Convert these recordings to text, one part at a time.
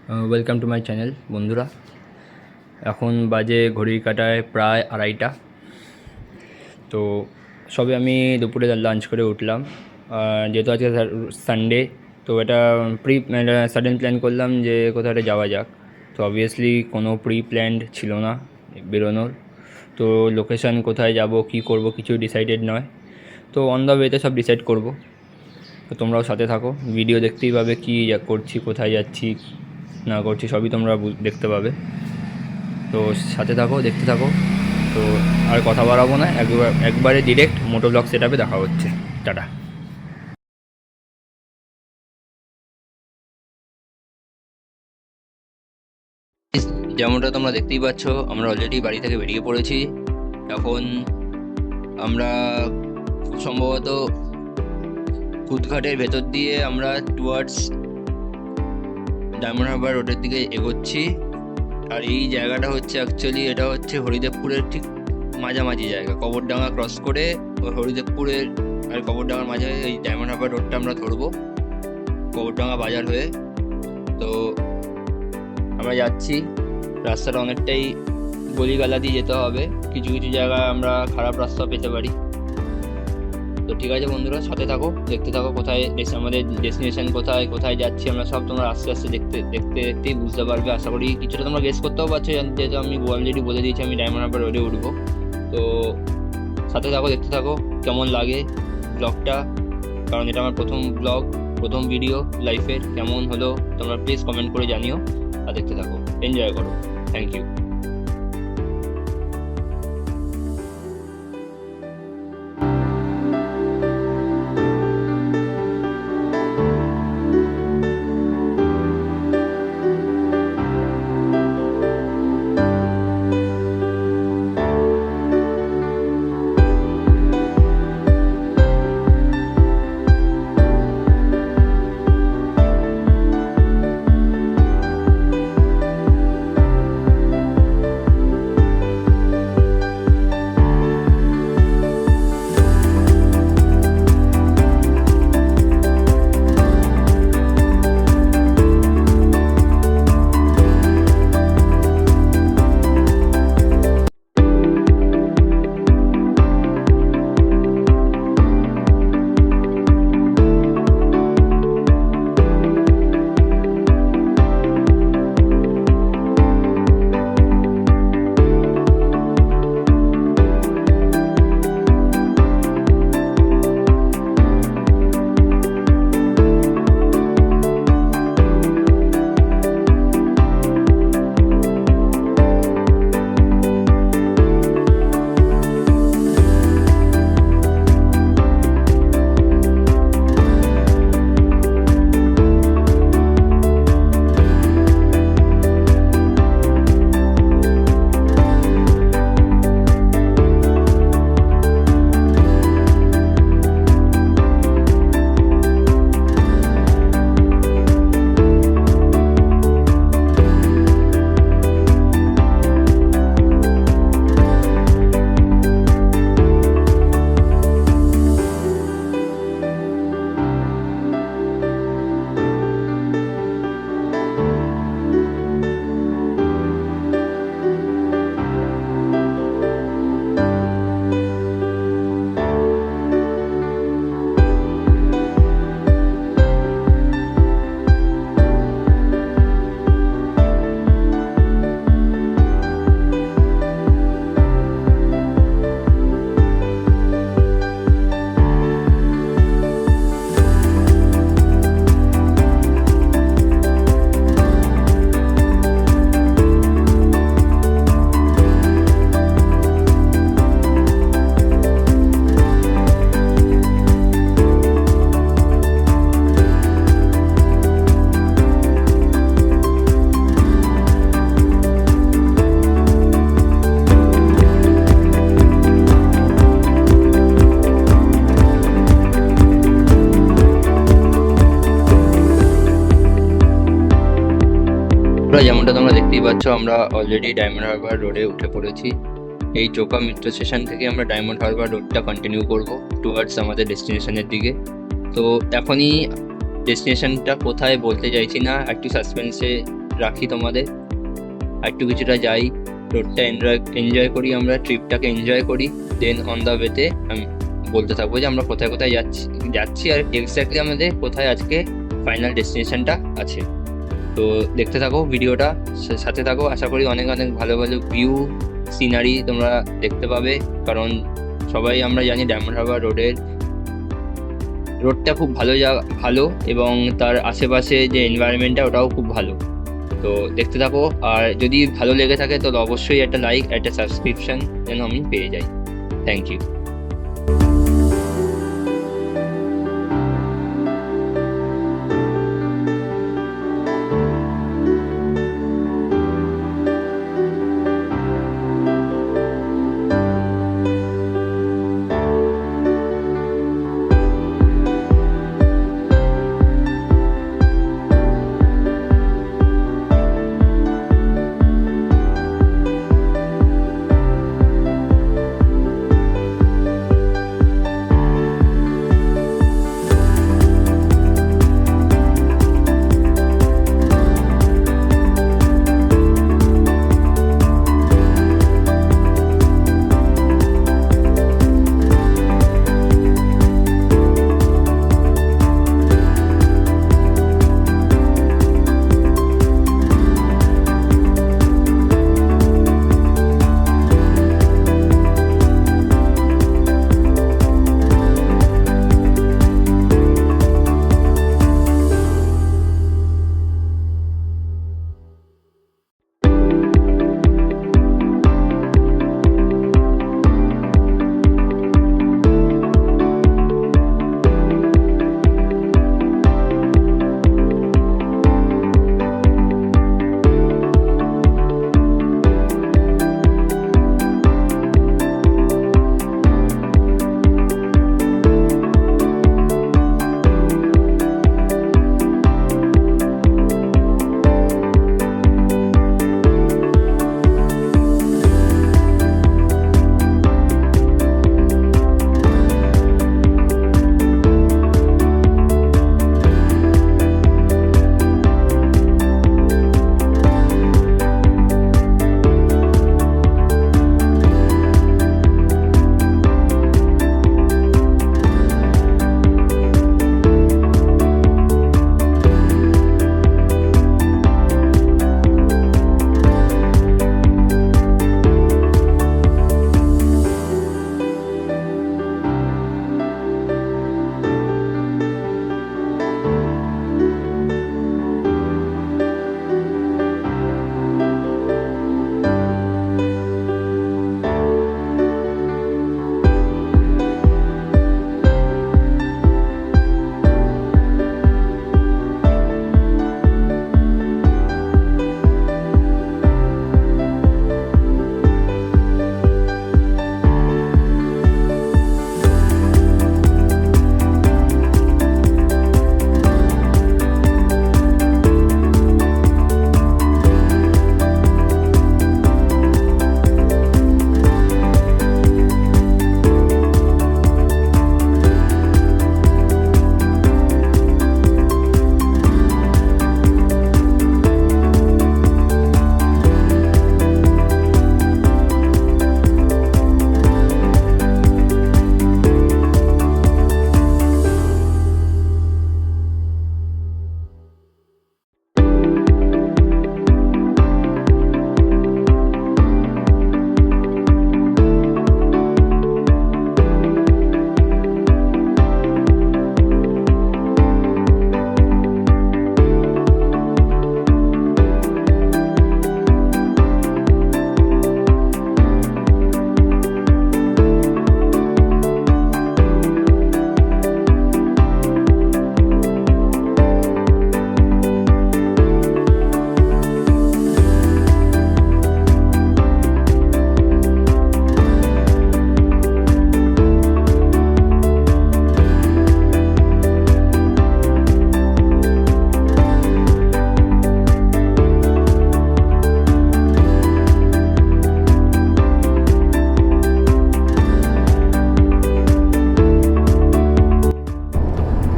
Welcome to my channel বন্ধুরা। এখন বাজে ঘড়ির কাঁটায় প্রায় 2:30। তো সবে আমি দুপুরে লাঞ্চ করে উঠলাম। যেহেতু আজকে সানডে, তো এটা সাডেন প্ল্যান করলাম যে কোথাও একটা যাওয়া যাক। তো অবভিয়াসলি কোনো প্রি প্ল্যান্ড ছিল না বেরোনোর। তো লোকেশান কোথায় যাব, কী করব, কিছুই ডিসাইডেড নয়। তো অন দ্য ওয়েতে সব ডিসাইড করব। তো তোমরাও সাথে থাকো, ভিডিও দেখতেই পাবে কী করছি, কোথায় যাচ্ছি না করছি, সবই তোমরা দেখতে পাবে। তো সাথে থাকো, দেখতে থাকো। তো আর কথা বাড়াবো না, একবারে ডিরেক্ট মোটো ব্লগ সেট আপে দেখা হচ্ছে। টাটা। যেমনটা তোমরা দেখতেই পাচ্ছ, আমরা অলরেডি বাড়ি থেকে বেরিয়ে পড়েছি। এখন আমরা খুব সম্ভবত কুদঘাটের ভেতর দিয়ে আমরা টুয়ার্ডস ডায়মন্ড হারবার রোডের দিকে এগোচ্ছি। আর এই জায়গাটা হচ্ছে অ্যাকচুয়ালি, এটা হচ্ছে হরিদেবপুরের ঠিক মাঝামাঝি জায়গা। কবরডাঙ্গা ক্রস করে হরিদেবপুরের আর কবরডাঙ্গার মাঝে এই ডায়মন্ড হারবার রোডটা আমরা ধরবো, কবরডাঙ্গা বাজার হয়ে। তো আমরা যাচ্ছি, রাস্তাটা অনেকটাই গলিগালা দিয়ে যেতে হবে, কিছু কিছু জায়গায় আমরা খারাপ রাস্তা পেতে পারি। তো ঠিক আছে বন্ধুরা, সাথে থাকো, দেখতে থাকো কোথায় আমাদের ডেস্টিনেশন, কোথায় কোথায় যাচ্ছি আমরা, সব তোমরা আস্তে আস্তে দেখতে দেখতে দেখতেই বুঝতে পারবে। আশা করি কিছুটা তোমরা গেস করতেও পারছো, যেহেতু আমি অলরেডি বলে দিয়েছি আমি ডায়মন্ড হারবার রোডে উঠবো। তো সাথে থাকো, দেখতে থাকো কেমন লাগে ব্লগটা, কারণ এটা আমার প্রথম ব্লগ, প্রথম ভিডিও লাইফের। কেমন হলো তোমরা প্লিজ কমেন্ট করে জানিও, আর দেখতে থাকো, এনজয় করো। Thank you. যেমনটা তোমরা দেখতেই পাচ্ছ, আমরা অলরেডি ডায়মন্ড হারবার রোডে উঠে পড়েছি। এই চোকা মেট্রো স্টেশন থেকে আমরা ডায়মন্ড হারবার রোডটা কন্টিনিউ করব টুয়ার্ডস আমাদের ডেস্টিনেশনের দিকে। তো এখনই ডেস্টিনেশনটা কোথায় বলতে চাইছি না, একটু সাসপেন্সে রাখি তোমাদের, একটু কিছুটা যাই, রোডটা এনজয় করি, আমরা ট্রিপটাকে এনজয় করি। দেন অন দ্য ওয়েতে আমি বলতে থাকবো যে আমরা কোথায় কোথায় যাচ্ছি আর এক্স্যাক্টলি আমাদের কোথায় আজকে ফাইনাল ডেস্টিনেশনটা আছে। তো দেখতে থাকো ভিডিওটা, সাথে থাকো। আশা করি অনেক অনেক ভালো ভালো ভিউ সিনারি তোমরা দেখতে পাবে, কারণ সবাই আমরা জানি ডায়মন্ড হারবার রোডটা খুব ভালো এবং তার আশেপাশে যে এনভায়রনমেন্টটা ওটাও খুব ভালো। তো দেখতে থাকো, আর যদি ভালো লেগে থাকে তো অবশ্যই একটা লাইক, একটা সাবস্ক্রিপশন যেন আমি পেয়ে যাই। Thank you.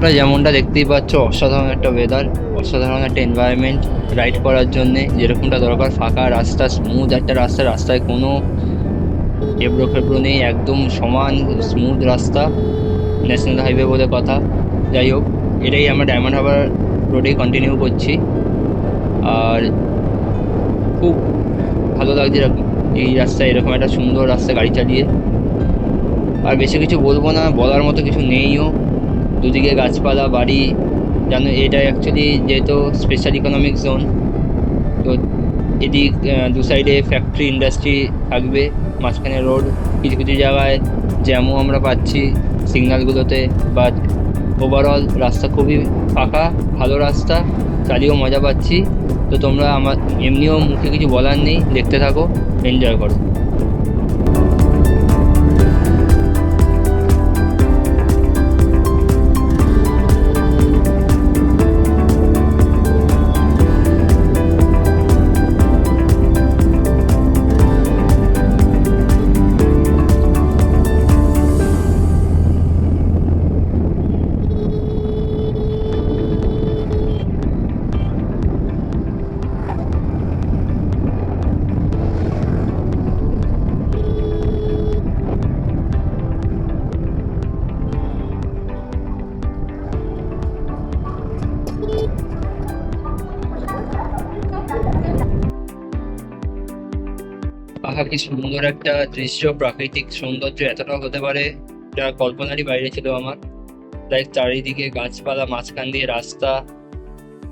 তোমরা যেমনটা দেখতেই পাচ্ছ, অসাধারণ একটা ওয়েদার, অসাধারণ একটা এনভায়রনমেন্ট। রাইড করার জন্যে যেরকমটা দরকার, ফাঁকা রাস্তা, স্মুথ একটা রাস্তা, রাস্তায় কোনো এবড়ো খেবড়ো নেই, একদম সমান স্মুথ রাস্তা, ন্যাশনাল হাইওয়ে বলে কথা। যাই হোক, এটাই আমরা ডায়মন্ড হারবার রোডেই কন্টিনিউ করছি। আর খুব ভালো লাগছে এই রাস্তায়, এরকম একটা সুন্দর রাস্তা গাড়ি চালিয়ে। আর বেশি কিছু বলবো না, বলার মতো কিছু নেইও। দুদিকে গাছপালা, বাড়ি, জানো এটা অ্যাকচুয়ালি যেহেতু স্পেশাল ইকোনমিক জোন, তো এদিক দু সাইডে ফ্যাক্টরি ইন্ডাস্ট্রি থাকবে, মাঝখানে রোড, কিছু কিছু জায়গায় জ্যামও আমরা পাচ্ছি সিগন্যালগুলোতে। বাট ওভারঅল রাস্তা খুবই ফাঁকা, ভালো রাস্তা, চালিয়েও মজা পাচ্ছি। তো তোমরা আমার এমনিও মুখে কিছু বলার নেই, দেখতে থাকো, এনজয় করো। আহা, কি সুন্দর একটা দৃশ্য, প্রাকৃতিক সৌন্দর্য এতটা হতে পারে যা কল্পনারই বাইরে ছিল আমার। লাইক চারিদিকে গাছপালা, মাঝখান দিয়ে রাস্তা,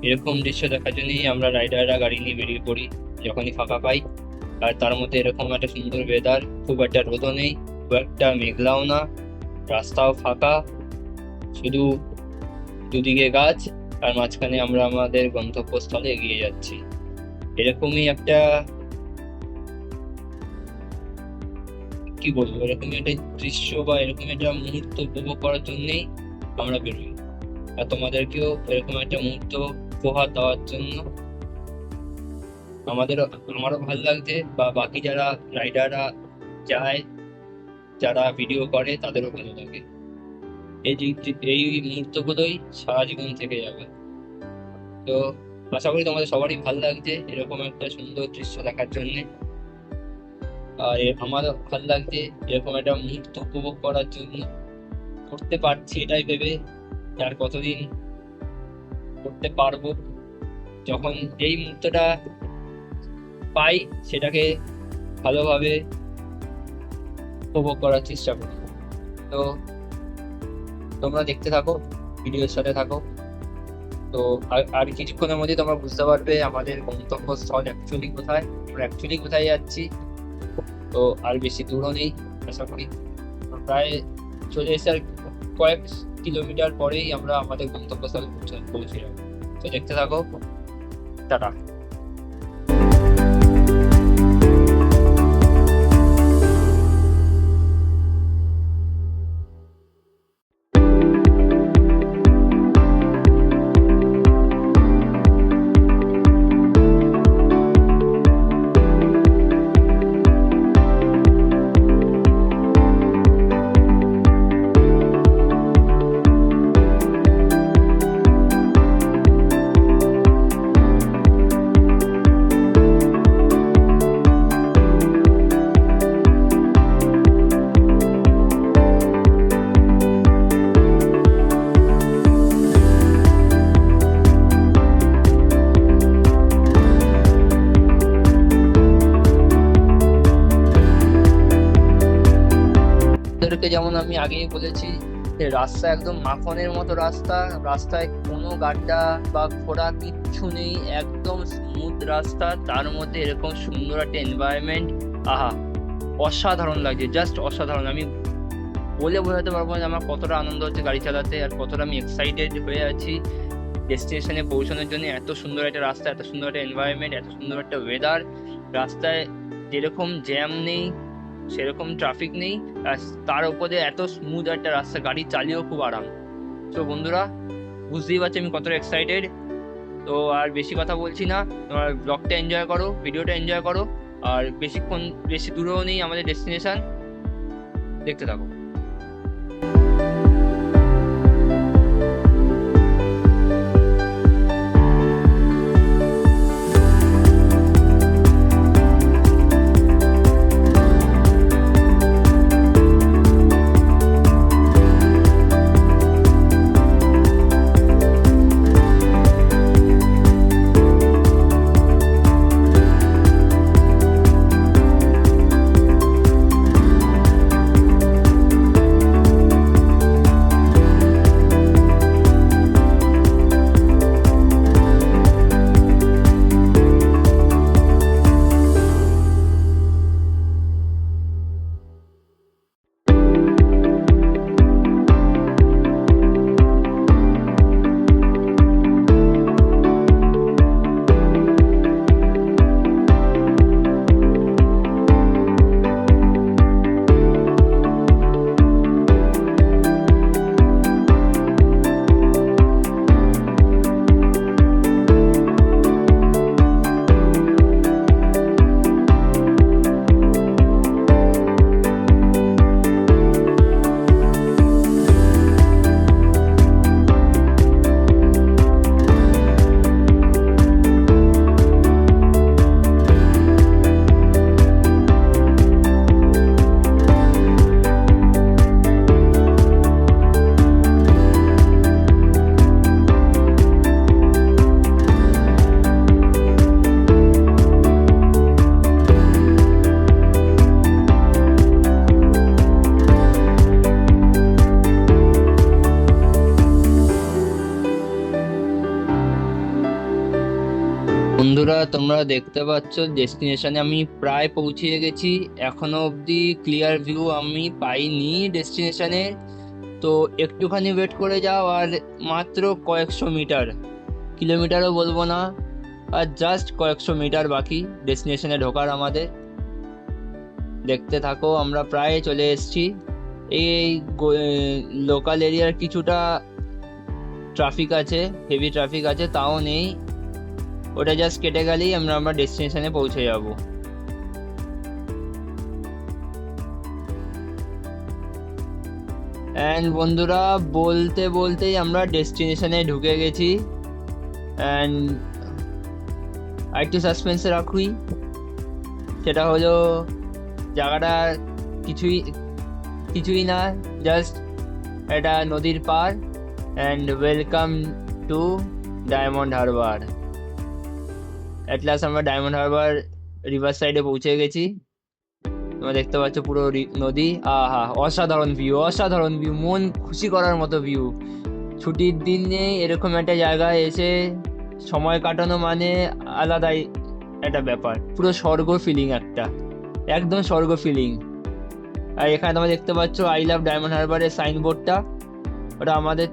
এরকম দৃশ্য দেখার জন্যই আমরা রাইডাররা গাড়ি নিয়ে বেরিয়ে পড়ি যখনই ফাঁকা পাই। আর তার মধ্যে এরকম একটা সুন্দর ওয়েদার, খুব একটা রোদও নেই, খুব একটা মেঘলাও না, রাস্তাও ফাঁকা, শুধু দুদিকে গাছ, আর মাঝখানে আমরা আমাদের গন্তব্যস্থলে এগিয়ে যাচ্ছি। এরকমই একটা, কি বলবো, এরকমই একটা দৃশ্য বা এরকম একটা মুহূর্ত উপভোগ করার জন্যই আমরা বেরোই। আর তোমাদেরকেও এরকম একটা মুহূর্ত উপহার দেওয়ার জন্য আমারও ভালো লাগছে, বা বাকি যারা রাইডাররা যায়, যারা ভিডিও করে, তাদেরও ভালো লাগে। এই মুহূর্তগুলোই সারা জীবন থেকে যাবে। তো আশা করি তোমাদের সবারই ভালো লাগছে এরকম একটা সুন্দর দৃশ্য দেখার জন্য। আর আমারও ভালো লাগছে এরকম একটা মুহূর্ত উপভোগ করার জন্য, করতে পারছি এটাই ভেবে আর কতদিন করতে পারবো। যখন এই মুহূর্তটা পাই, সেটাকে ভালোভাবে উপভোগ করার চেষ্টা করি। তো তোমরা দেখতে থাকো, ভিডিওর সাথে থাকো। তো আর কিছুক্ষণের মধ্যে তোমরা বুঝতে পারবে আমাদের গন্তব্যস্থল অ্যাকচুয়ালি কোথায়, আমরা অ্যাকচুয়ালি কোথায় যাচ্ছি। তো আর বেশি দূরও নেই, আশা করি প্রায় চলে এসে আর কয়েক কিলোমিটার পরেই আমরা আমাদের গন্তব্যস্থলে পৌঁছে যাবো। তো দেখতে থাকো, টাটা। যেমন আমি আগেই বলেছি, রাস্তা একদম মাখনের মতো রাস্তা, রাস্তায় কোনো গাড্ডা বা খোঁড়া কিচ্ছু নেই, একদম স্মুথ রাস্তা, তার মধ্যে এরকম সুন্দর একটা এনভায়রনমেন্ট। আহা, অসাধারণ লাগছে, জাস্ট অসাধারণ। আমি বলে বোঝাতে পারবো না আমার কতটা আনন্দ হচ্ছে গাড়ি চালাতে, আর কতটা আমি এক্সাইটেড হয়ে আছি ডেস্টিনেশনে পৌঁছানোর জন্য। এত সুন্দর একটা রাস্তা, এত সুন্দর একটা এনভায়রনমেন্ট, এত সুন্দর একটা ওয়েদার, রাস্তায় যেরকম জ্যাম নেই, সেরকম ট্রাফিক নেই, আর তার উপরে এত স্মুথ একটা রাস্তা, গাড়ি চালিয়েও খুব আরাম। তো বন্ধুরা, বুঝতেই পারছি আমি কতটা এক্সাইটেড। তো আর বেশি কথা বলছি না, তোমার ব্লগটা এনজয় করো, ভিডিওটা এনজয় করো। আর বেশি দূরেও নেই আমাদের ডেস্টিনেশন, দেখতে থাকো। তোমরা দেখতে পাচ্ছ ডেস্টিনেশনে আমি প্রায় পৌঁছে গেছি। এখনো অবধি ক্লিয়ার ভিউ আমি পাইনি ডেস্টিনেশনে, তো একটুখানি ওয়েট করে যাও। আর মাত্র কয়েকশো মিটার, কিলোমিটারও বলবো না, আর জাস্ট কয়েকশো মিটার বাকি ডেস্টিনেশনে ঢোকার আমাদের। দেখতে থাকো, আমরা প্রায় চলে এসেছি। এই লোকাল এরিয়ার কিছুটা ট্রাফিক আছে, হেভি ট্রাফিক আছে, তাও নেই। ওটা জাস্ট কেটে গেলেই আমরা আমরা ডেস্টিনেশনে পৌঁছে যাব। অ্যান্ড বন্ধুরা, বলতে বলতেই আমরা ডেস্টিনেশনে ঢুকে গেছি। অ্যান্ড আরেকটু সাসপেন্সে রাখুই, সেটা হলো জায়গাটা কিছুই কিছুই না, জাস্ট এটা নদীর পার। And welcome to Diamond Harbour. At last আমরা ডায়মন্ড হারবার রিভার সাইডে পৌঁছে গেছি। তোমরা দেখতে পাচ্ছ পুরো নদী। আহা, অসাধারণ ভিউ, অসাধারণ ভিউ, মন খুশি করার মতো ভিউ। ছুটির দিনে এরকম একটা জায়গায় এসে সময় কাটানো মানে আলাদাই একটা ব্যাপার, পুরো স্বর্গ ফিলিং, একটা একদম স্বর্গ ফিলিং। আর এখানে তোমরা দেখতে পাচ্ছ আই লাভ ডায়মন্ড হারবারের সাইনবোর্ডটা, ওটা আমাদের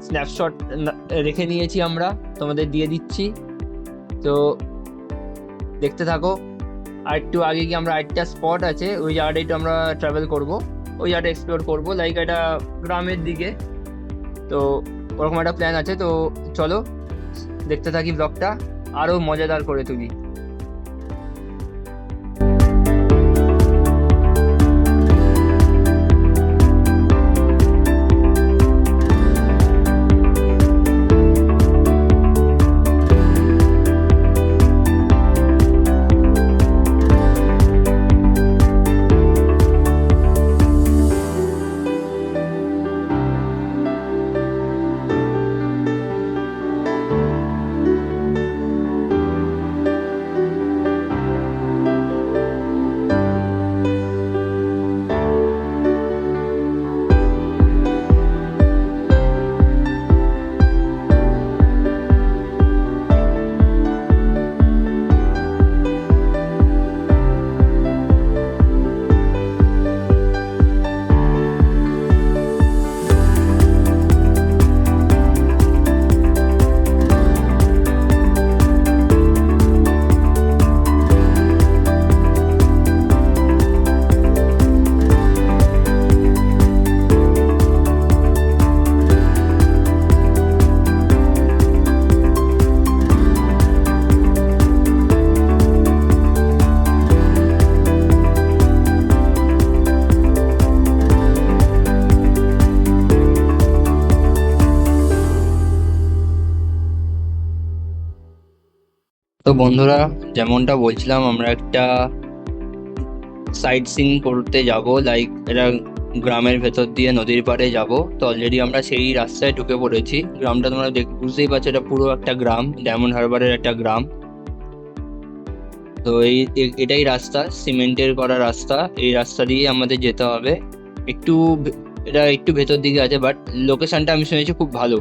স্ন্যাপশট রেখে নিয়েছি আমরা, তোমাদের দিয়ে দিচ্ছি। তো দেখতে থাকো। আর একটু আগে গিয়ে আমরা আরেকটা স্পট আছে, ওই জায়গাটা একটু আমরা ট্রাভেল করব, ওই জায়গাটা এক্সপ্লোর করবো, লাইক এটা গ্রামের দিকে। তো ওরকম একটা প্ল্যান আছে। তো চলো দেখতে থাকি, ব্লগটা আরো মজাদার করে তুলি। তো বন্ধুরা, যেমনটা বলছিলাম, আমরা একটা সাইট সিন করতে যাব, লাইক এটা গ্রামের ভেতর দিয়ে নদীর পাড়ে যাব। তো অলরেডি আমরা সেই রাস্তায় ঢুকে পড়েছি। গ্রামটা তোমরা বুঝতেই পারছো, এটা পুরো একটা গ্রাম, ডায়মন্ড হারবারের একটা গ্রাম। তো এটাই রাস্তা, সিমেন্টের করা রাস্তা। এই রাস্তা দিয়ে আমাদের যেতে হবে। একটু এটা একটু ভেতর দিকে আছে, বাট লোকেশনটা আমি শুনেছি খুব ভালো।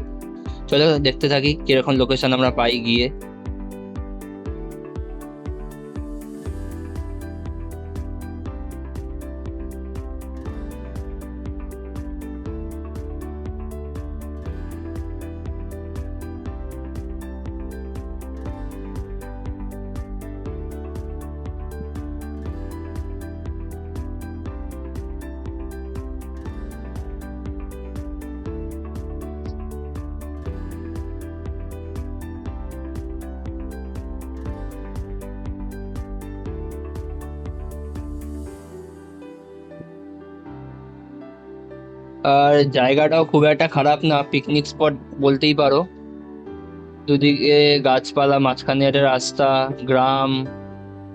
চলো দেখতে থাকি কিরকম লোকেশন আমরা পাই গিয়ে। আর জায়গাটাও খুব একটা খারাপ না, পিকনিক স্পট বলতেই পারো। দুদিকে গাছপালা, মাঝখানে একটা রাস্তা, গ্রাম,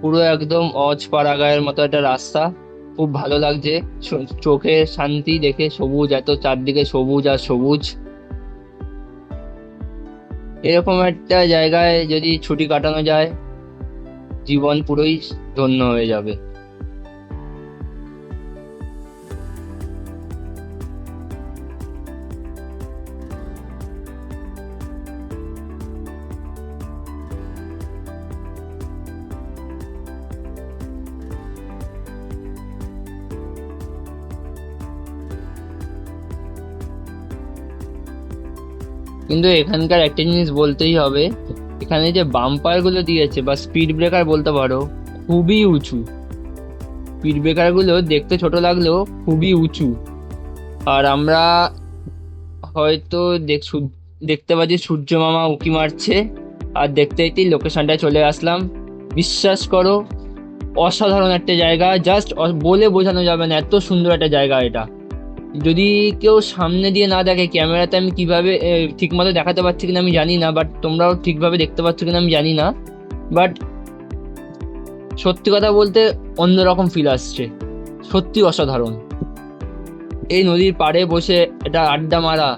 পুরো একদম পাড়াগাঁয়ের মতো একটা রাস্তা। খুব ভালো লাগছে, চোখে শান্তি দেখে, সবুজ, এত চারদিকে সবুজ আর সবুজ। এরকম একটা জায়গায় যদি ছুটি কাটানো যায়, জীবন পুরোই ধন্য হয়ে যাবে। কিন্তু এখানকার একটা জিনিস বলতেই হবে, এখানে যে বাম্পার গুলো দিয়েছে বা স্পিড ব্রেকার বলতে পারো, খুবই উঁচু। স্পিড ব্রেকার গুলো দেখতে ছোট লাগলেও খুবই উঁচু। আর আমরা হয়তো দেখতে পাচ্ছি সূর্য মামা উঁকি মারছে, আর দেখতে দেখতেই লোকেশনটায় চলে আসলাম। বিশ্বাস করো, অসাধারণ একটা জায়গা, জাস্ট বলে বোঝানো যাবে না, এত সুন্দর একটা জায়গা এটা। যদি কেউ সামনে দিয়ে না দেখে, ক্যামেরাতে আমি কিভাবে ঠিক মতো দেখাতে পারছি কিনা আমি জানি না, বাট তোমরাও ঠিকভাবে দেখতে পাচ্ছ কিনা আমি জানি না, বাট সত্যি কথা বলতে অন্যরকম ফিল আসছে, সত্যি অসাধারণ। এই নদীর পাড়ে বসে এটা আড্ডা মারা,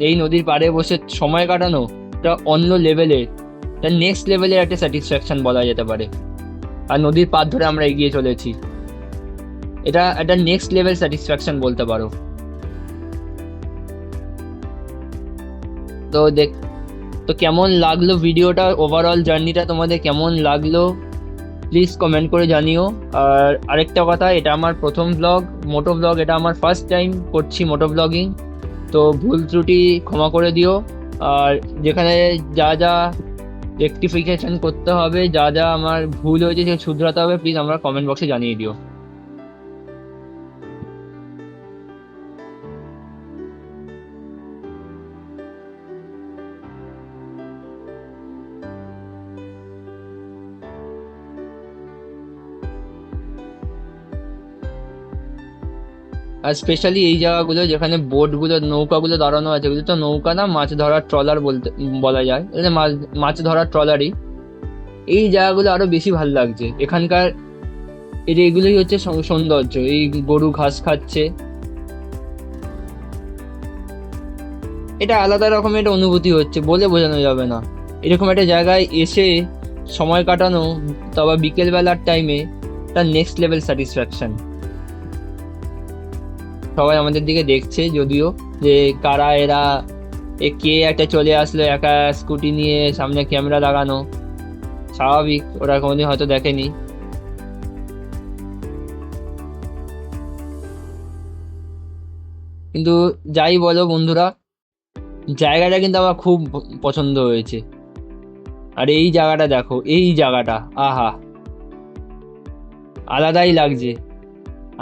এই নদীর পাড়ে বসে সময় কাটানো, এটা অন্য লেভেলের, এটা নেক্সট লেভেলের একটা স্যাটিসফ্যাকশন বলা যেতে পারে। আর নদীর পাড় ধরে আমরা এগিয়ে চলেছি, এটা একটা নেক্সট লেভেল স্যাটিসফ্যাকশন বলতে পারো। তো তো কেমন লাগলো ভিডিওটা, ওভারঅল জার্নিটা তোমাদের কেমন লাগলো প্লিজ কমেন্ট করে জানিও। আর আরেকটা কথা, এটা আমার প্রথম ব্লগ, মোটো ব্লগ, এটা আমার ফার্স্ট টাইম করছি মোটো ব্লগিং, তো ভুল ত্রুটি ক্ষমা করে দিও। আর যেখানে যা যা রেকটিফিকেশন করতে হবে, যা যা আমার ভুল হয়েছে সে শুধরাতে হবে, প্লিজ আমার কমেন্ট বক্সে জানিয়ে দিও। আর স্পেশালি এই জায়গাগুলো যেখানে বোটগুলো, নৌকাগুলো দাঁড়ানো আছে, এগুলো তো নৌকা না, মাছ ধরার ট্রলার বলা যায়, এটা মাছ মাছ ধরার ট্রলারই। এই জায়গাগুলো আরো বেশি ভালো লাগছে এখানকার, এগুলোই হচ্ছে সৌন্দর্য। এই গরু ঘাস খাচ্ছে, এটা আলাদা রকমের একটা অনুভূতি হচ্ছে, বলে বোঝানো যাবে না। এরকম একটা জায়গায় এসে সময় কাটানো, তবে বিকেল বেলার টাইমে, এটা নেক্সট লেভেল স্যাটিসফ্যাকশন। সবাই আমাদের দিকে দেখছে যদিও, যে কারা এরা, কে একটা চলে আসলো একা স্কুটি নিয়ে, সামনে ক্যামেরা লাগানো, স্বাভাবিক, ওরা কোনোদিন হয়তো দেখেনি। কিন্তু যাই বলো বন্ধুরা, জায়গাটা কিন্তু আমার খুব পছন্দ হয়েছে। আর এই জায়গাটা দেখো, এই জায়গাটা, আহা, আলাদাই লাগছে,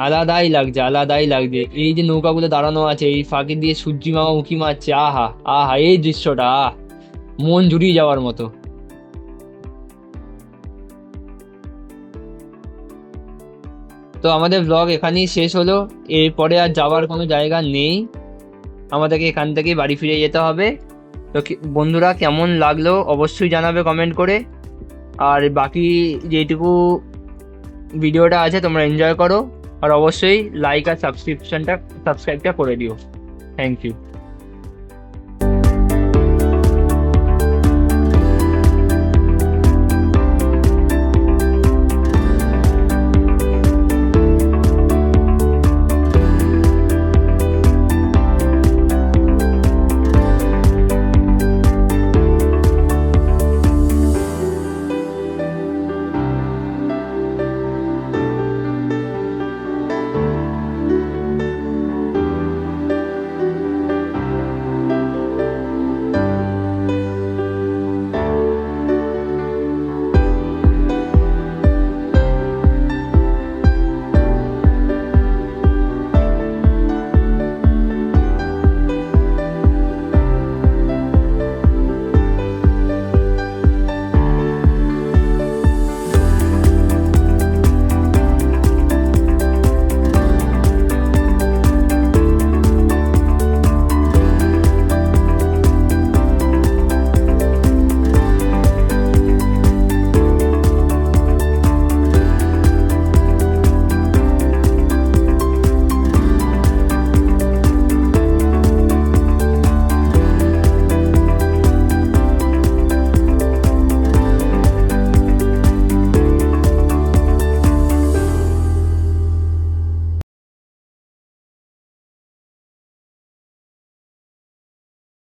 আলাদাই লাগছে, আলাদাই লাগছে। এই যে নৌকাগুলো দাঁড়ানো আছে, এই ফাঁকি দিয়ে সূর্যি মামা উঁকি মারছে, আহা আহা, এই দৃশ্যটা মন জুড়িয়ে যাওয়ার মতো। তো আমাদের ব্লগ এখানেই শেষ হলো, এরপরে আর যাওয়ার কোনো জায়গা নেই, আমাদেরকে এখান থেকেই বাড়ি ফিরে যেতে হবে। তো বন্ধুরা, কেমন লাগলো অবশ্যই জানাবে কমেন্ট করে। আর বাকি যেটুকু ভিডিওটা আছে তোমরা এনজয় করো, আর অবশ্যই লাইক আর সাবস্ক্রাইবটা করে দিও। Thank you.